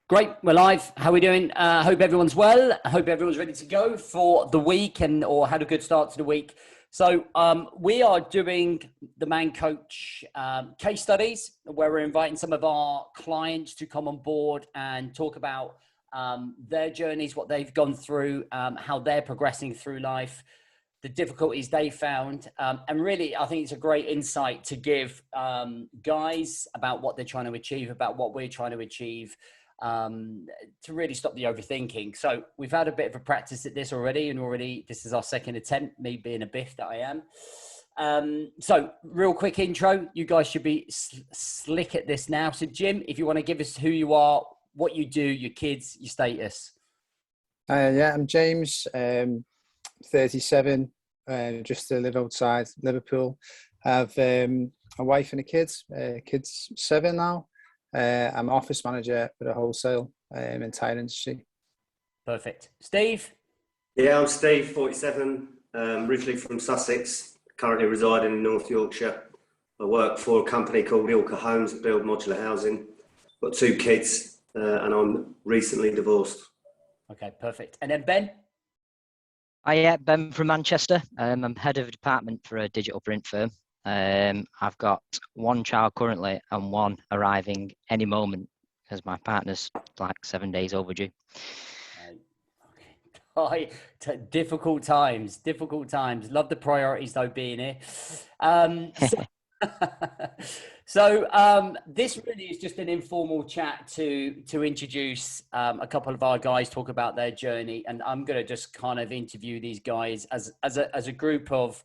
Great, we're live. How are we doing? I hope everyone's well. I hope everyone's ready to go for the week or had a good start to the week. So we are doing the Man Coach case studies where we're inviting some of our clients to come on board and talk about their journeys, what they've gone through, how they're progressing through life, the difficulties they found. And really, I think it's a great insight to give guys about what they're trying to achieve, about what we're trying to achieve, to really stop the overthinking. So we've had a bit of a practice at this already, and this is our second attempt, me being a biff that I am. So real quick intro, you guys should be slick at this now. So Jim, if you want to give us who you are, what you do, your kids, your status. Yeah, I'm James, 37, just live outside Liverpool. I have a wife and a kid. Kid's 7 now. I'm office manager for a wholesale in tire industry. Perfect. Steve? Yeah, I'm Steve, 47, originally from Sussex, currently residing in North Yorkshire. I work for a company called Ilka Homes that build modular housing. Got 2 kids, and I'm recently divorced. Okay, perfect. And then Ben? Hi, Ben from Manchester. I'm head of a department for a digital print firm. I've got 1 child currently and 1 arriving any moment because my partner's like 7 days overdue. Difficult times. Love the priorities though being here. So this really is just an informal chat to introduce a couple of our guys, talk about their journey, and I'm going to just kind of interview these guys as a group of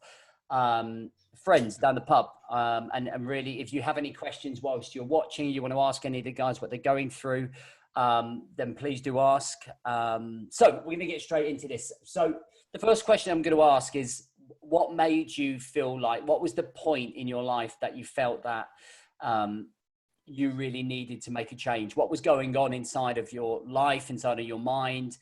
friends down the pub, and really, if you have any questions whilst you're watching, you want to ask any of the guys what they're going through, then please do ask. So we're going to get straight into this. So the first question I'm going to ask is, what made you feel like, what was the point in your life that you felt that you really needed to make a change? What was going on inside of your life, inside of your mind,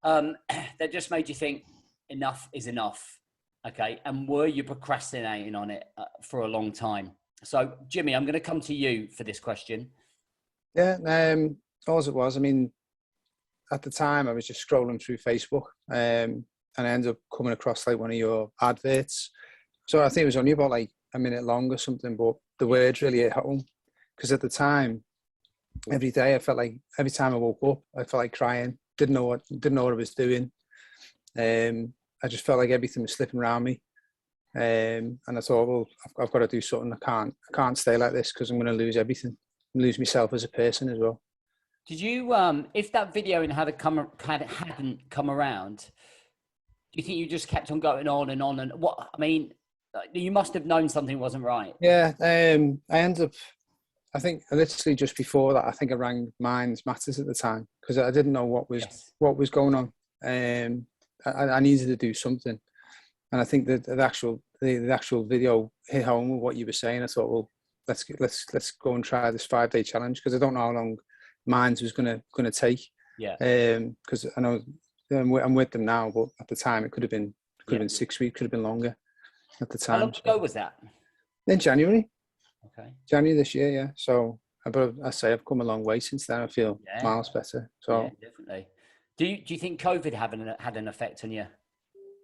that just made you think enough is enough? Okay. And were you procrastinating on it for a long time? So Jimmy, I'm going to come to you for this question. Yeah, all it was, I mean, at the time I was just scrolling through Facebook, and I ended up coming across like one of your adverts. So I think it was only about like a minute long or something, but the words really hit home. Because at the time, every day I felt like, every time I woke up, I felt like crying. Didn't know what I was doing. I just felt like everything was slipping around me, and I thought, well, I've got to do something. I can't stay like this because I'm going to lose everything, lose myself as a person as well. Did you, if that video hadn't come around, do you think you just kept on going on and on? And what, I mean, you must have known something wasn't right. Yeah, I ended up, I think literally just before that, I think I rang Minds Matters at the time because I didn't know what was going on. I needed to do something, and I think that the actual video hit home with what you were saying. I thought, well, let's go and try this 5-day challenge because I don't know how long Minds was gonna take. Yeah. Because I know I'm with them now, but at the time it could have been 6 weeks, could have been longer. At the time. How long ago was that? In January. Okay. January this year, yeah. So, but I say I've come a long way since then. I feel miles better. So yeah, definitely. Do you think COVID had an effect on you?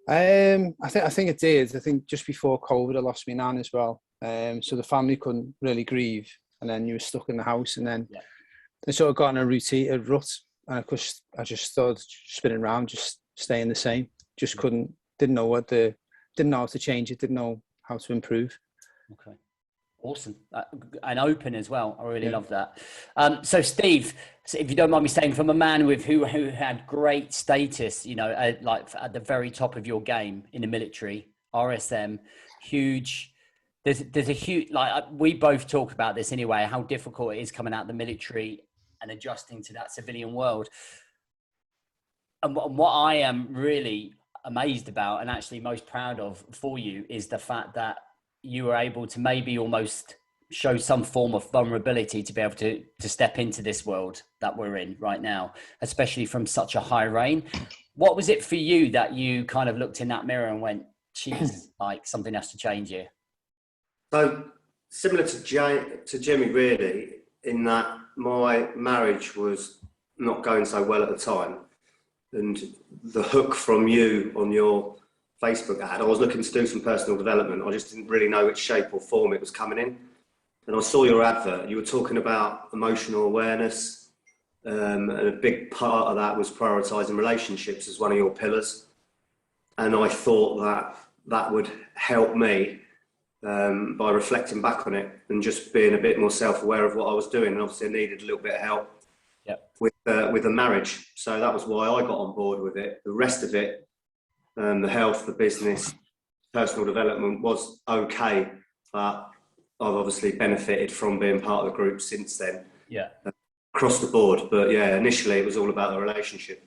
I think it did. I think just before COVID, I lost my nan as well. So the family couldn't really grieve, and then you were stuck in the house, and then I sort of got in a routine, a rut, and of course I just started spinning around, just staying the same. Just didn't know how to change it, didn't know how to improve. Okay. Awesome. And open as well. I really love that. So Steve, if you don't mind me saying, from a man who had great status, you know, like at the very top of your game in the military, RSM, huge, there's a huge, like we both talk about this anyway, how difficult it is coming out of the military and adjusting to that civilian world. And what I am really amazed about and actually most proud of for you is the fact that you were able to maybe almost show some form of vulnerability to be able to step into this world that we're in right now, especially from such a high reign. What was it for you that you kind of looked in that mirror and went, geez, like something has to change here? So similar to Jimmy, really, in that my marriage was not going so well at the time. And the hook from you on your Facebook ad, I was looking to do some personal development. I just didn't really know which shape or form it was coming in. And I saw your advert. You were talking about emotional awareness, and a big part of that was prioritising relationships as one of your pillars. And I thought that that would help me by reflecting back on it and just being a bit more self-aware of what I was doing. And obviously I needed a little bit of help with the marriage. So that was why I got on board with it. The rest of it, the health, the business, personal development was okay, but I've obviously benefited from being part of the group since then. Yeah. Across the board. But yeah, initially it was all about the relationship.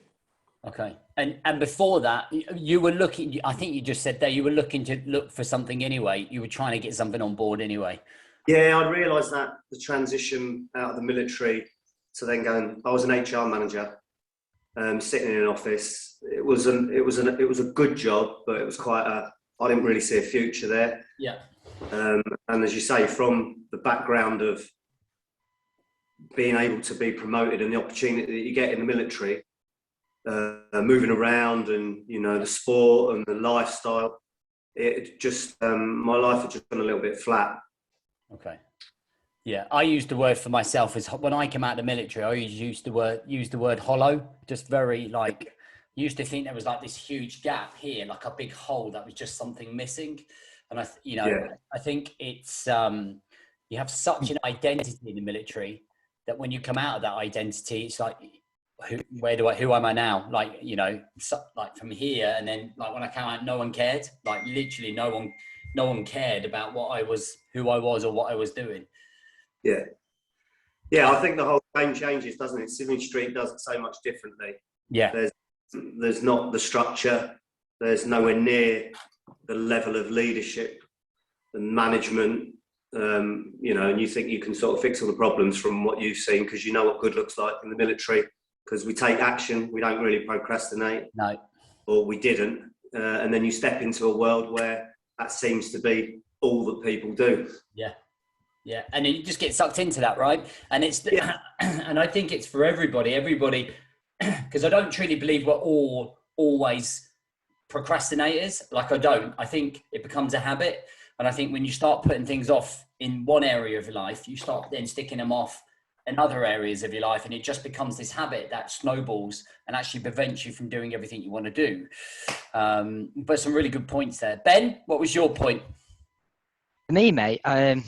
Okay. And before that, you were looking, I think you just said there, you were looking to look for something anyway. You were trying to get something on board anyway. Yeah, I realised that the transition out of the military to then going, I was an HR manager, sitting in an office. It was a good job, but it was I didn't really see a future there. Yeah. And as you say, from the background of being able to be promoted and the opportunity that you get in the military, moving around and, you know, the sport and the lifestyle, it just, my life had just gone a little bit flat. Okay. Yeah, I used the word for myself as when I came out of the military, I always used the word hollow, just very like, used to think there was like this huge gap here, like a big hole that was just something missing. And I think it's, you have such an identity in the military that when you come out of that identity, it's like, who am I now? Like, you know, like from here. And then like when I came out, no one cared, like literally no one cared about who I was or what I was doing. Yeah. Yeah, I think the whole game changes, doesn't it? Sydney Street does it so much differently. Yeah. There's not the structure. There's nowhere near the level of leadership and management, you know, and you think you can sort of fix all the problems from what you've seen because you know what good looks like in the military because we take action. We don't really procrastinate. No. Or we didn't. And then you step into a world where that seems to be all that people do. Yeah. Yeah, and you just get sucked into that, right? And and I think it's for everybody, because I don't truly believe we're all always procrastinators. Like I think it becomes a habit. And I think when you start putting things off in one area of your life, you start then sticking them off in other areas of your life. And it just becomes this habit that snowballs and actually prevents you from doing everything you want to do. But some really good points there. Ben, what was your point? For me, mate, I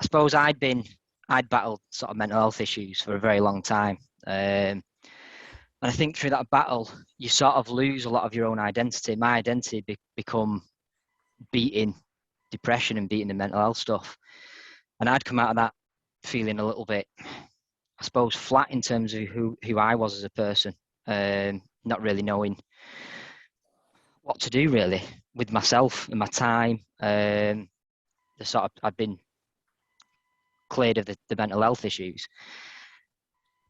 suppose I'd battled sort of mental health issues for a very long time. And I think through that battle, you sort of lose a lot of your own identity. My identity become beating depression and beating the mental health stuff. And I'd come out of that feeling a little bit, I suppose, flat in terms of who I was as a person. Not really knowing what to do really with myself and my time. I'd been cleared of the mental health issues.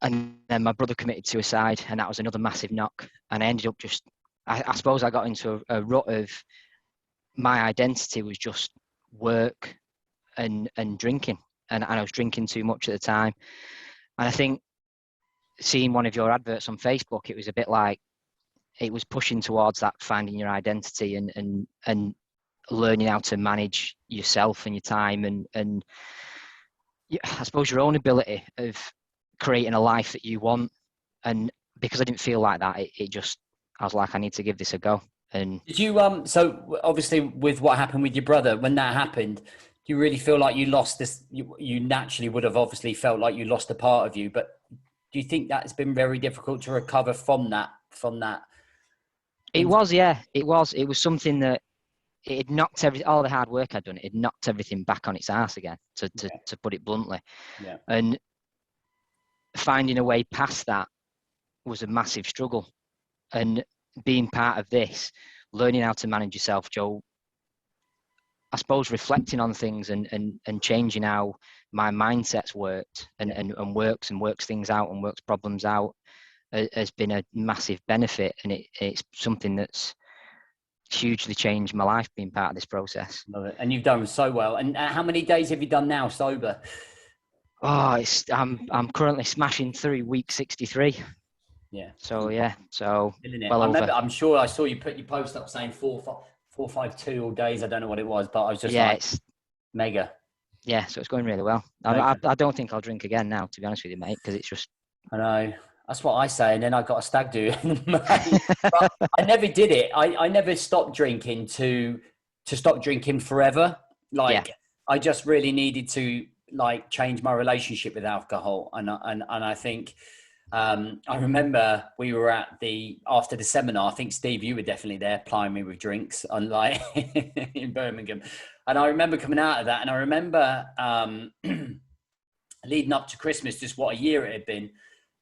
And then my brother committed suicide, and that was another massive knock. And I ended up I suppose I got into a rut of my identity was just work and drinking. And I was drinking too much at the time. And I think seeing one of your adverts on Facebook, it was a bit like, it was pushing towards that, finding your identity and learning how to manage yourself and your time and I suppose your own ability of creating a life that you want. And because I didn't feel like that, I was like, I need to give this a go. And did you so obviously with what happened with your brother, when that happened, do you really feel like you lost this? You naturally would have obviously felt like you lost a part of you, but do you think that has been very difficult to recover from that? It was, yeah, it was something that it knocked all the hard work I'd done. It knocked everything back on its ass again, to put it bluntly. Yeah. And finding a way past that was a massive struggle. And being part of this, learning how to manage yourself, Joe, I suppose reflecting on things and changing how my mindset's worked and works things out and works problems out has been a massive benefit. And it's something that's hugely changed my life being part of this process. Love it. And you've done so well. And how many days have you done now sober? Oh, I'm currently smashing through week 63. Yeah. So yeah, so Isn't it? well I remember. over. I'm sure I saw you put your post up saying 452 all days. I don't know what it was, but I was just Yeah, like it's mega. yeah, so it's going really well. Okay. I don't think I'll drink again now, to be honest with you, mate, because it's just. I know. That's what I say, and then I got a stag do. But I never did it. I never stopped drinking to stop drinking forever. Yeah, Like I just really needed to like change my relationship with alcohol, and I think I remember we were after the seminar. I think Steve, you were definitely there, plying me with drinks, unlike in Birmingham. And I remember coming out of that, and I remember leading up to Christmas, just what a year it had been.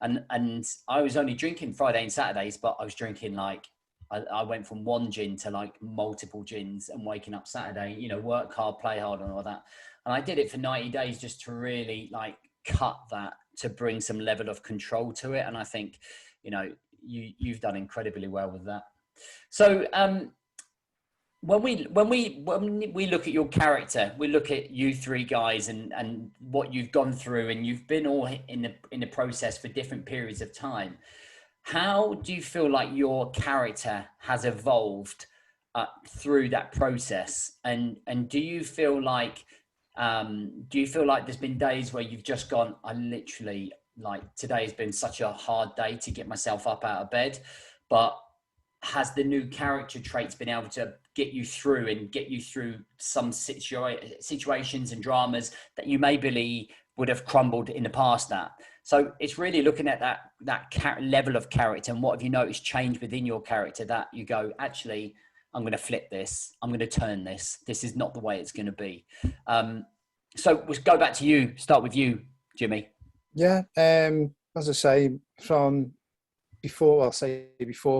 And I was only drinking Friday and Saturdays, but I was drinking like I went from one gin to like multiple gins, and waking up Saturday, work hard, play hard, and all that. And I did it for 90 days just to really like cut that, to bring some level of control to it. And I think, you've done incredibly well with that. So when we look at your character, we look at you three guys and what you've gone through, and you've been all in the process for different periods of time. How do you feel like your character has evolved through that process? And do you feel like there's been days where you've just gone, I literally, like, today has been such a hard day to get myself up out of bed, but has the new character traits been able to get you through some situations and dramas that you maybe would have crumbled in the past at? So it's really looking at that level of character, and what have you noticed change within your character that you go, actually, I'm going to flip this. I'm going to turn this. This is not the way it's going to be. So we'll go back to you. Start with you, Jimmy. Yeah. As I say, from before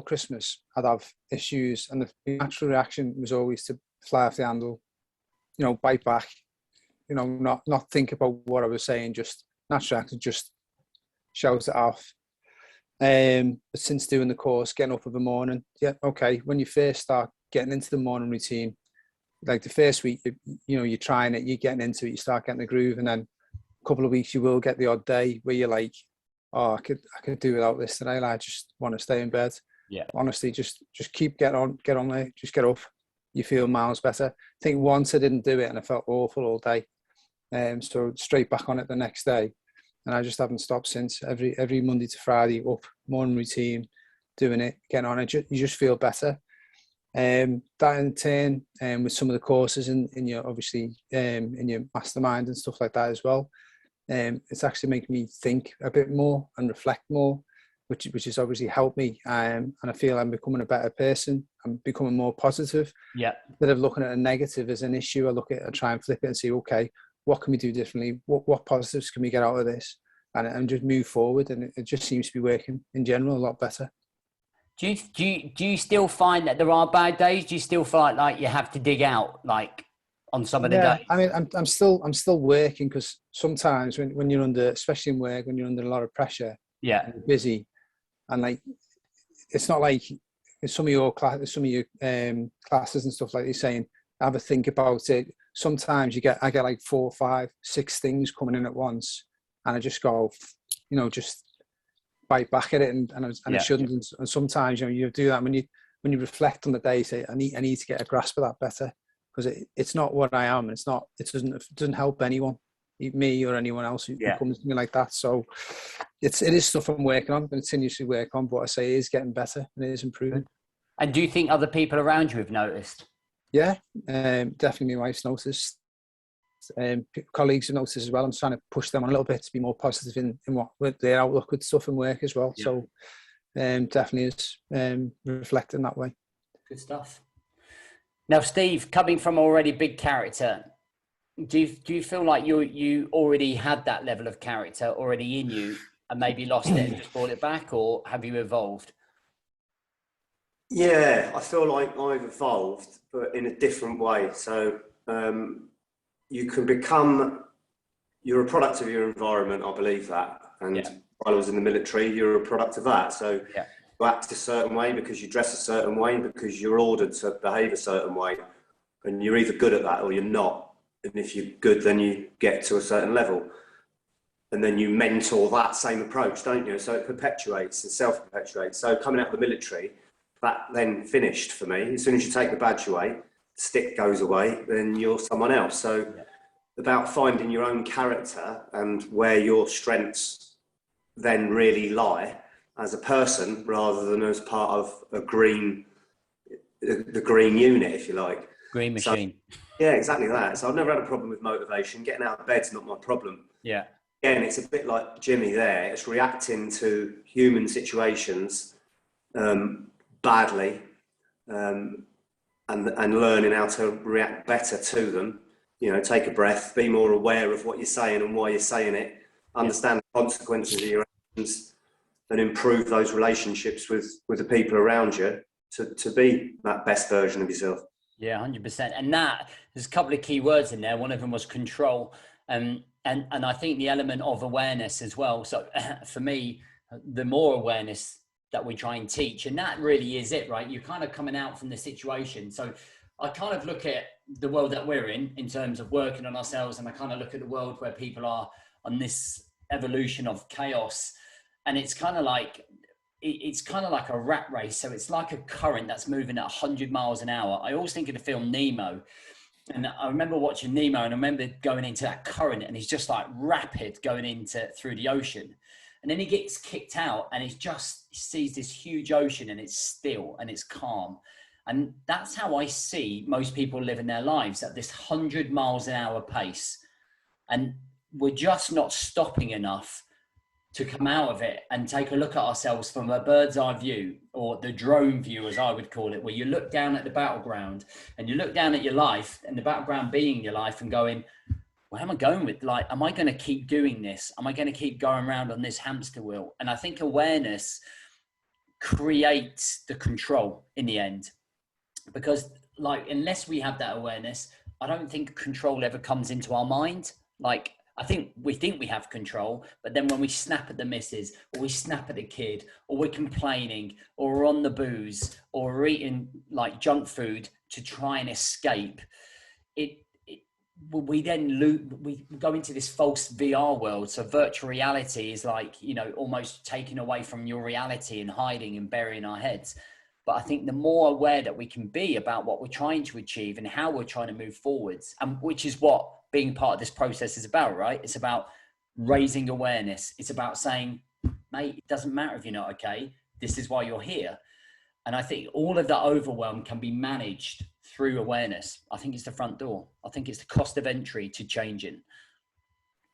Christmas, I'd have issues, and the natural reaction was always to fly off the handle, bite back, not think about what I was saying, just natural reaction, just shout it off. But since doing the course, getting up in the morning, okay, when you first start getting into the morning routine, like the first week, you're trying it, you're getting into it, you start getting the groove, and then a couple of weeks you will get the odd day where you're like, oh, I could do without this today. I just want to stay in bed. Yeah. Honestly, just get on there, just get up. You feel miles better. I think once I didn't do it and I felt awful all day. So straight back on it the next day. And I just haven't stopped since. Every Monday to Friday, up, morning routine, doing it, getting on it. You just feel better. That in turn, with some of the courses in your, obviously, in your mastermind and stuff like that as well. It's actually making me think a bit more and reflect more, which has obviously helped me. And I feel I'm becoming a better person. I'm becoming more positive. Yeah. Instead of looking at a negative as an issue, I try and flip it and see, okay, what can we do differently? What positives can we get out of this? And just move forward. And it just seems to be working in general a lot better. Do you still find that there are bad days? Do you still feel like you have to dig out, like, on some of the days? I mean, I'm still working, because sometimes when you're under, especially in work, when you're under a lot of pressure, yeah, and you're busy, and like, it's not like some of your classes and stuff, like you're saying, have a think about it. Sometimes I get like 4, 5, 6 things coming in at once, and I just go, just bite back at it, and I shouldn't. And sometimes you do that when you reflect on the day, say, I need to get a grasp of that better, because it's not what I am. It doesn't help anyone, me or anyone else who comes to me like that. So it is stuff I'm working on, continuously work on, but I say it is getting better and it is improving. And do you think other people around you have noticed? Yeah, definitely my wife's noticed. Colleagues have noticed as well. I'm trying to push them on a little bit to be more positive in what with their outlook with stuff and work as well. Yeah. So definitely is reflecting that way. Good stuff. Now, Steve, coming from already big character, do you feel like you already had that level of character already in you and maybe lost it and just brought it back, or have you evolved? Yeah, I feel like I've evolved, but in a different way. So you can you're a product of your environment, I believe that. And while I was in the military, you're a product of that. So you act a certain way because you dress a certain way, because you're ordered to behave a certain way. And you're either good at that or you're not. And if you're good, then you get to a certain level. and then you mentor that same approach, don't you? So it perpetuates and self-perpetuates. So coming out of the military, that then finished for me. As soon as you take the badge away, the stick goes away, then you're someone else. So about finding your own character and where your strengths then really lie as a person, rather than as part of the green unit, if you like. Green machine. So, yeah, exactly that. So I've never had a problem with motivation. Getting out of bed's not my problem. Yeah. Again, it's a bit like Jimmy there. It's reacting to human situations badly, and learning how to react better to them. You know, take a breath, be more aware of what you're saying and why you're saying it, understand the consequences of your actions, and improve those relationships with the people around you to be that best version of yourself. Yeah, 100%. And that, there's a couple of key words in there. One of them was control. And I think the element of awareness as well. So for me, the more awareness that we try and teach, and that really is it, right? You're kind of coming out from the situation. So I kind of look at the world that we're in terms of working on ourselves. And I kind of look at the world where people are on this evolution of chaos. And it's kind of like a rat race. So it's like a current that's moving at 100 miles an hour. I always think of the film Nemo. And I remember watching Nemo, and I remember going into that current, and he's just like rapid going through the ocean. And then he gets kicked out, and he sees this huge ocean, and it's still and it's calm. And that's how I see most people living their lives, at this 100 miles an hour pace. And we're just not stopping enough to come out of it and take a look at ourselves from a bird's eye view, or the drone view, as I would call it, where you look down at the battleground and you look down at your life, and the battleground being your life, and going, where am I going with, like, am I going to keep doing this? Am I going to keep going around on this hamster wheel? And I think awareness creates the control in the end, because like, unless we have that awareness, I don't think control ever comes into our mind. Like, I think we have control, but then when we snap at the missus, or we snap at the kid, or we're complaining, or we're on the booze, or we're eating like junk food to try and escape, we go into this false VR world. So virtual reality is like, you know, almost taken away from your reality and hiding and burying our heads. But I think the more aware that we can be about what we're trying to achieve and how we're trying to move forwards, and which is what being part of this process is about, right? It's about raising awareness. It's about saying, mate, it doesn't matter if you're not okay. This is why you're here. And I think all of that overwhelm can be managed through awareness. I think it's the front door. I think it's the cost of entry to changing.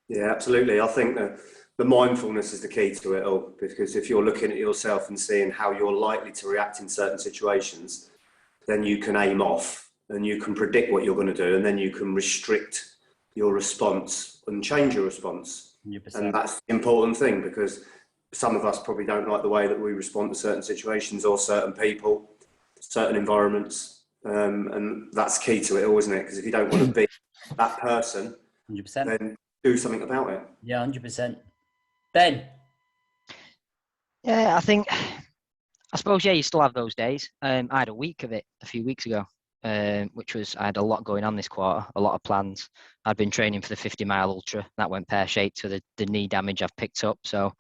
Yeah, absolutely. I think the mindfulness is the key to it all, because if you're looking at yourself and seeing how you're likely to react in certain situations, then you can aim off and you can predict what you're going to do, and then you can restrict your response and change your response. 100%. And that's the important thing, because some of us probably don't like the way that we respond to certain situations or certain people, certain environments, and that's key to it all, isn't it? Because if you don't want to be that person, 100%, then do something about it. Yeah, 100%. Ben? Yeah, I suppose, yeah, you still have those days. I had a week of it a few weeks ago, which was, I had a lot going on this quarter, a lot of plans. I'd been training for the 50-mile ultra. That went pear-shaped to the knee damage I've picked up. So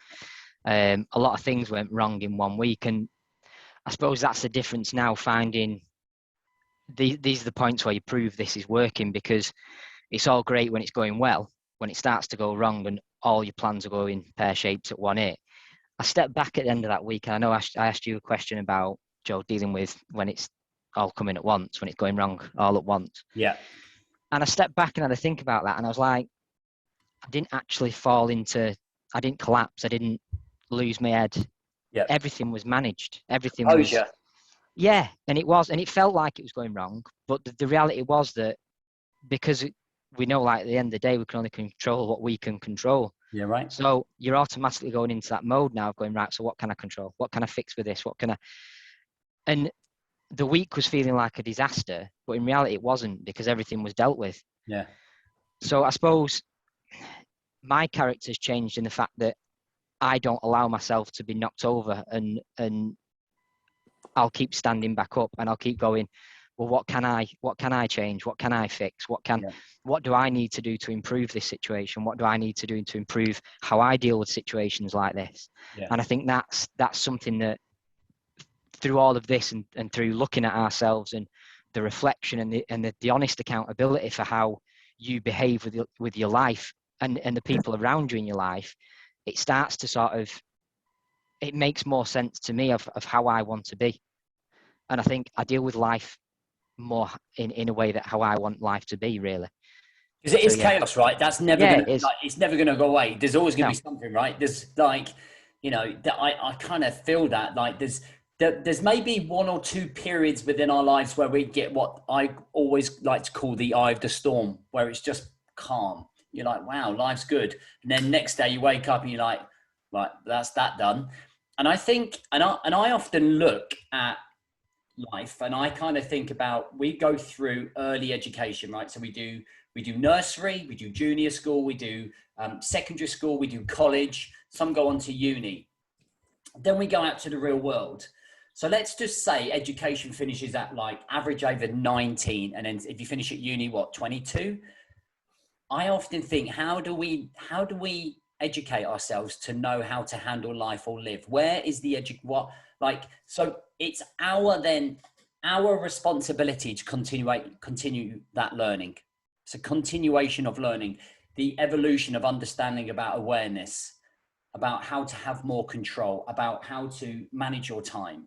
a lot of things went wrong in 1 week. And I suppose that's the difference now, finding these are the points where you prove this is working, because it's all great when it's going well. When it starts to go wrong and all your plans are going pear-shaped at 1-8, I stepped back at the end of that week. And I know I asked you a question about, Joe, dealing with when it's all coming at once, when it's going wrong all at once. Yeah. And I stepped back and had to think about that. And I was like, I didn't actually I didn't collapse. I didn't lose my head. Yeah. Everything was managed. Everything was. Yeah. Yeah. And it felt like it was going wrong. But the reality was that, because we know, like, at the end of the day, we can only control what we can control. Yeah, right. So you're automatically going into that mode now of going, right, so what can I control? What can I fix with this? And the week was feeling like a disaster, but in reality it wasn't, because everything was dealt with. Yeah. So I suppose my character's changed in the fact that I don't allow myself to be knocked over, and I'll keep standing back up, and I'll keep going, well, what can I change? What can I fix? What do I need to do to improve this situation? What do I need to do to improve how I deal with situations like this? Yeah. And I think that's something that through all of this and through looking at ourselves and the reflection and the honest accountability for how you behave with your life and the people around you in your life, it starts to sort of, it makes more sense to me of how I want to be. And I think I deal with life more in a way that how I want life to be, really. Because it is chaos, right? That's never it's never going to go away. There's always going to be something, right? There's like, I kind of feel that like there's maybe one or two periods within our lives where we get what I always like to call the eye of the storm, where it's just calm. You're like, wow, life's good. And then next day you wake up and you're like, right, that's that done. And I think, and I often look at life and I kind of think about, we go through early education, right? So we do nursery, we do junior school, we do secondary school, we do college, some go on to uni. Then we go out to the real world. So let's just say education finishes at like average over 19. And then if you finish at uni, 22? I often think, how do we educate ourselves to know how to handle life or live? Where is the so it's our responsibility to continue that learning. It's a continuation of learning, the evolution of understanding about awareness, about how to have more control, about how to manage your time.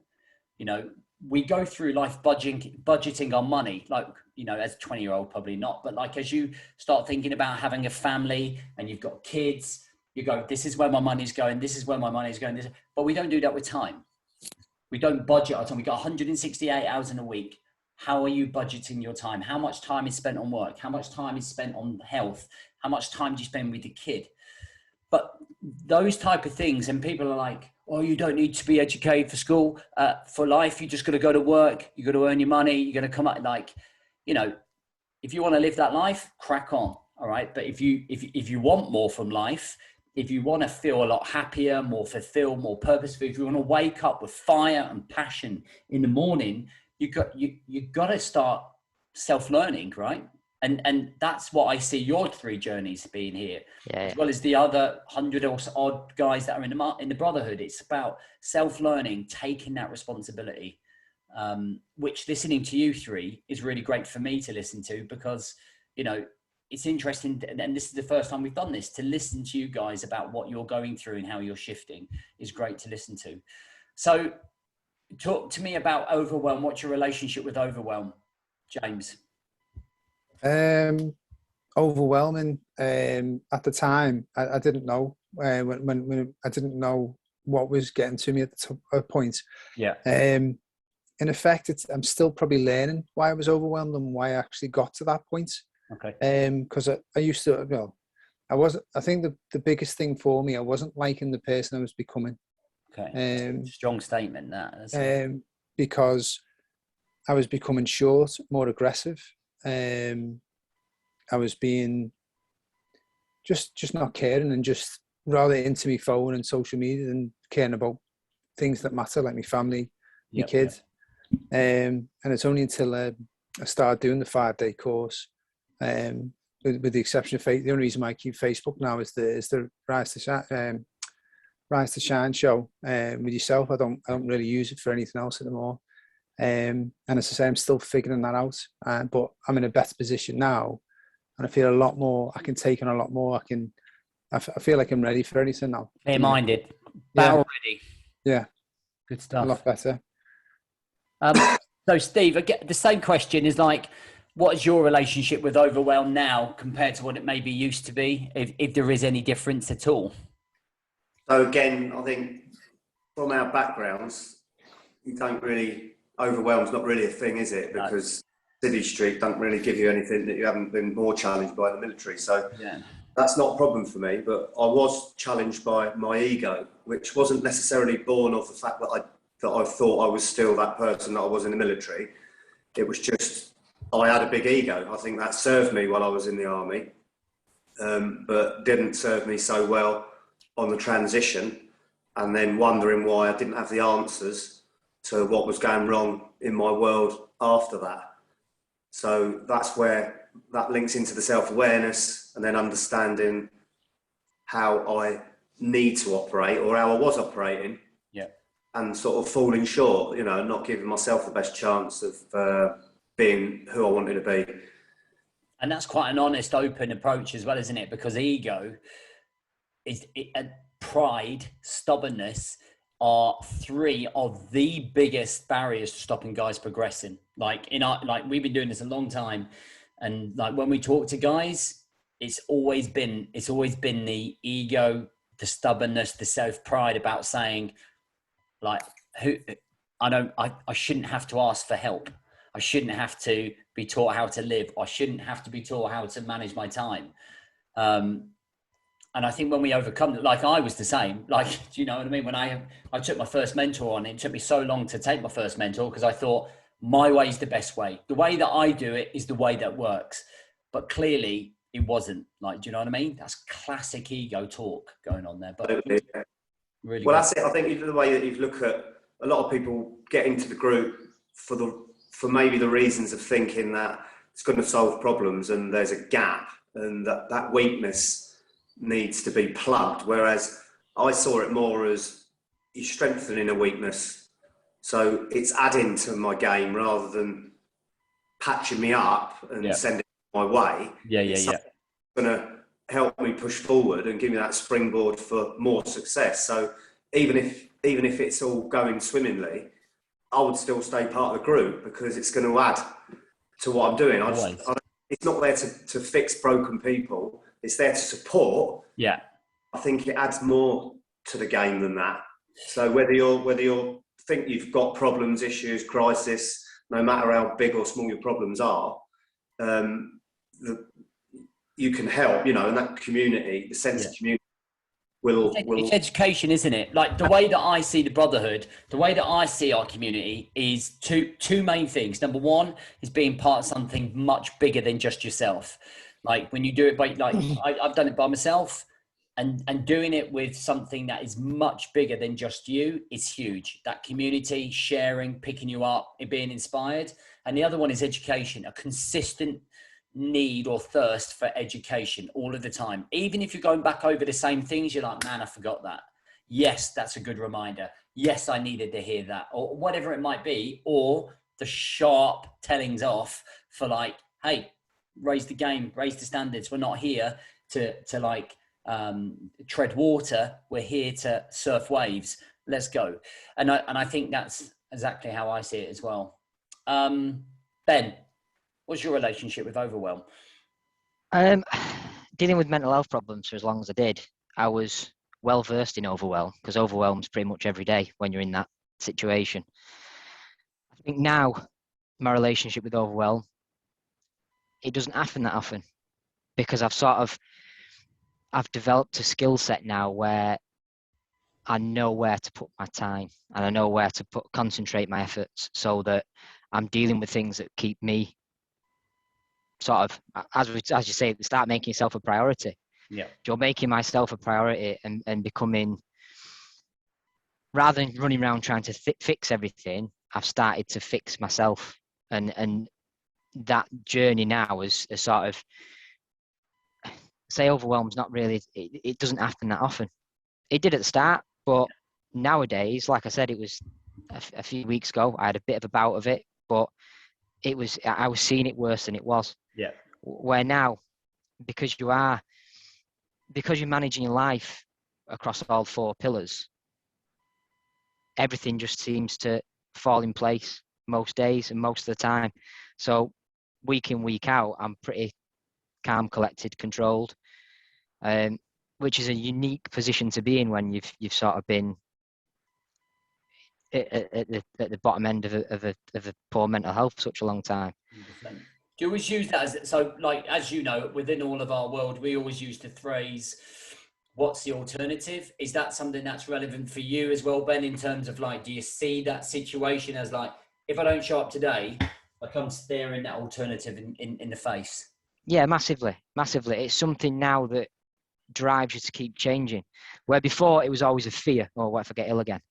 We go through life budgeting our money, like, as a 20-year-old, probably not, but like, as you start thinking about having a family and you've got kids, you go, this is where my money's going. This is where my money's going. But we don't do that with time. We don't budget our time. We got 168 hours in a week. How are you budgeting your time? How much time is spent on work? How much time is spent on health? How much time do you spend with the kid? But those type of things, and people are like, oh, you don't need to be educated for school, for life. You just got to go to work. You got to earn your money. You're going to come out like, if you want to live that life, crack on. All right. But if you want more from life, if you want to feel a lot happier, more fulfilled, more purposeful, if you want to wake up with fire and passion in the morning, you got to start self-learning, right? And that's what I see your 3 journeys being here, as well as the other 100 or odd guys that are in the Brotherhood. It's about self-learning, taking that responsibility, which listening to you 3 is really great for me to listen to, because, it's interesting. And this is the first time we've done this, to listen to you guys about what you're going through and how you're shifting is great to listen to. So talk to me about overwhelm. What's your relationship with overwhelm, James? Overwhelming. At the time, I didn't know when I didn't know what was getting to me at the point. Yeah. In effect, I'm still probably learning why I was overwhelmed and why I actually got to that point. Okay. Because I used to, I think the biggest thing for me, I wasn't liking the person I was becoming. Okay. Strong statement, that. Because I was becoming short, more aggressive. I was being just not caring and just rather into my phone and social media than caring about things that matter, like my family, my kids. And it's only until I started doing the 5-day course, with the exception of the only reason I keep Facebook now is the Rise to Shine show with yourself. I don't really use it for anything else anymore. And as I say, I'm still figuring that out. But I'm in a better position now, and I feel a lot more. I can take on a lot more. I feel like I'm ready for anything now. Clear-minded, battle ready. Yeah, good stuff. A lot better. So, Steve, again, the same question is like, what is your relationship with overwhelm now compared to what it maybe used to be, if there is any difference at all? So again, I think from our backgrounds, you don't really, overwhelm's not really a thing, is it? Because City Street don't really give you anything that you haven't been more challenged by the military. So that's not a problem for me, but I was challenged by my ego, which wasn't necessarily born of the fact that I thought I was still that person that I was in the military. It was just, I had a big ego. I think that served me while I was in the army, but didn't serve me so well on the transition, and then wondering why I didn't have the answers to what was going wrong in my world after that. So that's where that links into the self-awareness, and then understanding how I need to operate, or how I was operating. Yeah. And sort of falling short, not giving myself the best chance of being who I wanted to be. And that's quite an honest, open approach as well, isn't it? Because ego pride, stubbornness are three of the biggest barriers to stopping guys progressing. Like we've been doing this a long time, and like when we talk to guys, it's always been the ego, the stubbornness, the self-pride about saying, like, I shouldn't have to ask for help. I shouldn't have to be taught how to live. I shouldn't have to be taught how to manage my time. And I think when we overcome that, like I was the same, like, do you know what I mean? When I took my first mentor on, it took me so long to take my first mentor because I thought my way is the best way. The way that I do it is the way that works. But clearly it wasn't. Like, do you know what I mean? That's classic ego talk going on there. But really well, that's it. I think the way that you look at, a lot of people get into the group for maybe the reasons of thinking that it's going to solve problems and there's a gap and that weakness needs to be plugged. Whereas I saw it more as you're strengthening a weakness. So it's adding to my game rather than patching me up and sending it my way. It's going to help me push forward and give me that springboard for more success. So even if it's all going swimmingly, I would still stay part of the group because it's going to add to what I'm doing. It's not there to fix broken people. It's there to support. Yeah. I think it adds more to the game than that. So whether you think you've got problems, issues, crisis, no matter how big or small your problems are, you can help, and that community, the sense of community it's education, isn't it? Like the way that I see the Brotherhood, the way that I see our community is two main things. Number one is being part of something much bigger than just yourself. Like when you do it by, like I've done it by myself, and doing it with something that is much bigger than just you, it's huge. That community, sharing, picking you up, being inspired. And the other one is education, a consistent need or thirst for education all of the time. Even if you're going back over the same things, you're like, man, I forgot that. Yes, that's a good reminder. Yes, I needed to hear that, or whatever it might be, or the sharp tellings off for like, hey, raise the game, raise the standards. We're not here to like tread water. We're here to surf waves. Let's go. And I think that's exactly how I see it as well. Ben, what's your relationship with overwhelm? Dealing with mental health problems for as long as I did, I was well versed in overwhelm, because overwhelm's pretty much every day when you're in that situation. I think now my relationship with overwhelm, it doesn't happen that often, because I've developed a skill set now where I know where to put my time and I know where to concentrate my efforts, so that I'm dealing with things that keep me sort of, as you say, start making yourself a priority. Yeah. You're making myself a priority and becoming, rather than running around trying to fix everything, I've started to fix myself. And that journey now is a sort of, say overwhelm's not really, it doesn't happen that often. It did at the start, but nowadays, like I said, it was a few weeks ago, I had a bit of a bout of it, but I was seeing it worse than it was. Yeah. Where now, because you're managing your life across all 4 pillars, everything just seems to fall in place most days and most of the time. So week in, week out, I'm pretty calm, collected, controlled, which is a unique position to be in when you've sort of been at the bottom end of a poor mental health for such a long time. Do you always use that as, so like, as you know, within all of our world, we always use the phrase, what's the alternative? Is that something that's relevant for you as well, Ben, in terms of like, do you see that situation as like, if I don't show up today, I come staring that alternative in the face? Yeah, massively. It's something now that drives you to keep changing. Where before it was always a fear, what if I get ill again?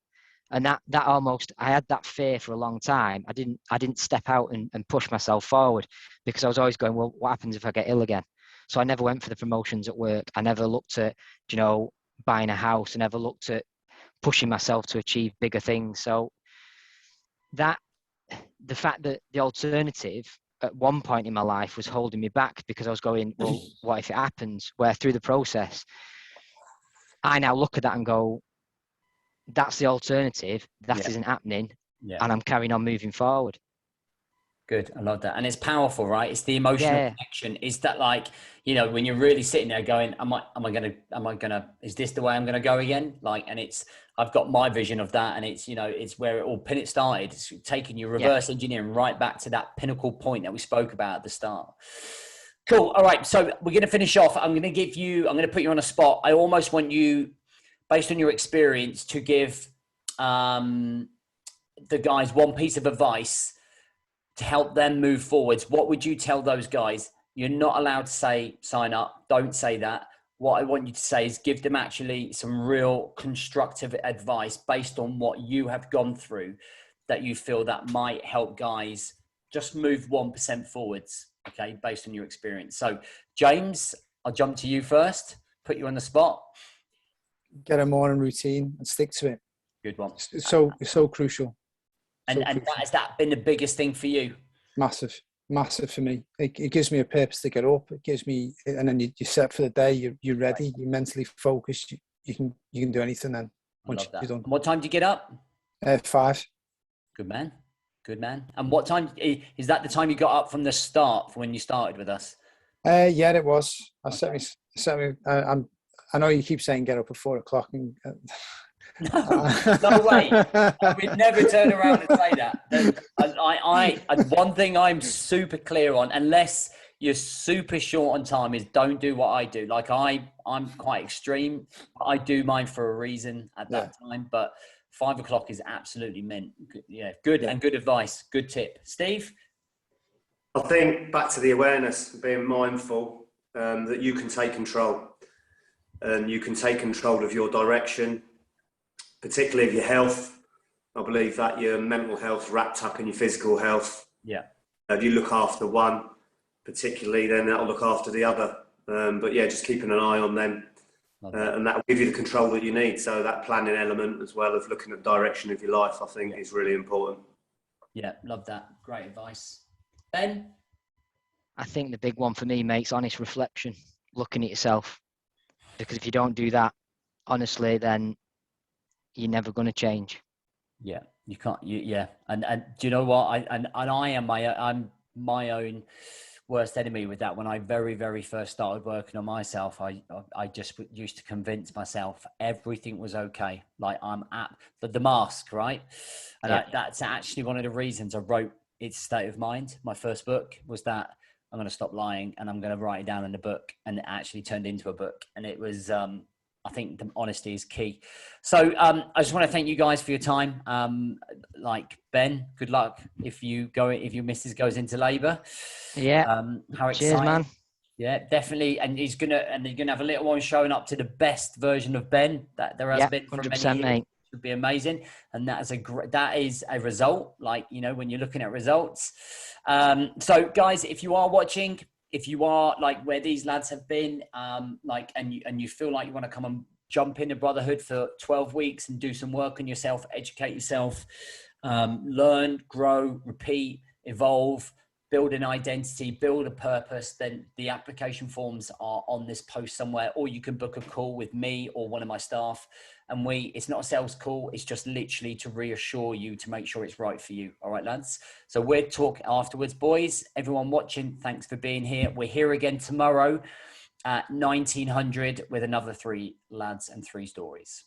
And that almost, I had that fear for a long time. I didn't step out and push myself forward because I was always going, well, what happens if I get ill again? So I never went for the promotions at work. I never looked at, buying a house. I never looked at pushing myself to achieve bigger things. So the fact that the alternative at one point in my life was holding me back because I was going, well, what if it happens? Where through the process, I now look at that and go, that's the alternative. That isn't happening. Yeah. And I'm carrying on moving forward. Good. I love that. And it's powerful, right? It's the emotional connection. Is that like, when you're really sitting there going, am I gonna, is this the way I'm going to go again? Like, and I've got my vision of that. And it's, it's where it all started. It's taking your reverse engineering right back to that pinnacle point that we spoke about at the start. Cool. All right. So we're going to finish off. I'm going to put you on a spot. I almost want you, based on your experience, to give the guys one piece of advice to help them move forwards. What would you tell those guys? You're not allowed to say, sign up. Don't say that. What I want you to say is give them actually some real constructive advice based on what you have gone through that you feel that might help guys just move 1% forwards, okay, based on your experience. So, James, I'll jump to you first, put you on the spot. Get a morning routine and stick to it. Good one. It's so crucial. And has that been the biggest thing for you? Massive for me. It gives me a purpose to get up. It gives me, and then you're set for the day. You're ready. You're mentally focused. You can do anything then. Once you're done. And what time do you get up? 5. Good man. And what time is that? The time you got up from the start, from when you started with us? Yeah, it was. I know you keep saying get up at 4 o'clock. And, no way. I would never turn around and say that. One thing I'm super clear on, unless you're super short on time, is don't do what I do. Like I'm quite extreme. I do mine for a reason at that time, but 5 o'clock is absolutely meant. Yeah, good. And good advice. Good tip. Steve? I think back to the awareness, being mindful that you can take control, and you can take control of your direction, particularly of your health. I believe that your mental health wrapped up in your physical health. Yeah. If you look after one particularly, then that'll look after the other. But yeah, just keeping an eye on them. And that will give you the control that you need. So that planning element, as well as looking at the direction of your life, I think is really important. Yeah, love that. Great advice. Ben? I think the big one for me, mate, is honest reflection, looking at yourself. Because if you don't do that, honestly, then you're never going to change. Yeah, you can't. And do you know what? I'm my own worst enemy with that. When I very, very first started working on myself, I just used to convince myself everything was okay. Like I'm at the mask, right? And that's actually one of the reasons I wrote It's State of Mind. My first book was that I'm going to stop lying and I'm going to write it down in the book, and it actually turned into a book. And it was, I think the honesty is key. So I just want to thank you guys for your time. Like Ben, good luck if your missus goes into labour. Yeah. How exciting. Cheers, man. Yeah, definitely. And you're gonna have a little one showing up to the best version of Ben that there has been for 100%, many years. mate. It would be amazing. And that is a result, like, when you're looking at results. So guys, if you are watching, if you are like where these lads have been, and you feel like you want to come and jump into Brotherhood for 12 weeks and do some work on yourself, educate yourself, learn, grow, repeat, evolve, build an identity, build a purpose, then the application forms are on this post somewhere, or you can book a call with me or one of my staff. And it's not a sales call. It's just literally to reassure you, to make sure it's right for you. All right, lads. So we'll talk afterwards, boys. Everyone watching, thanks for being here. We're here again tomorrow at 1900 with another 3 lads and 3 stories.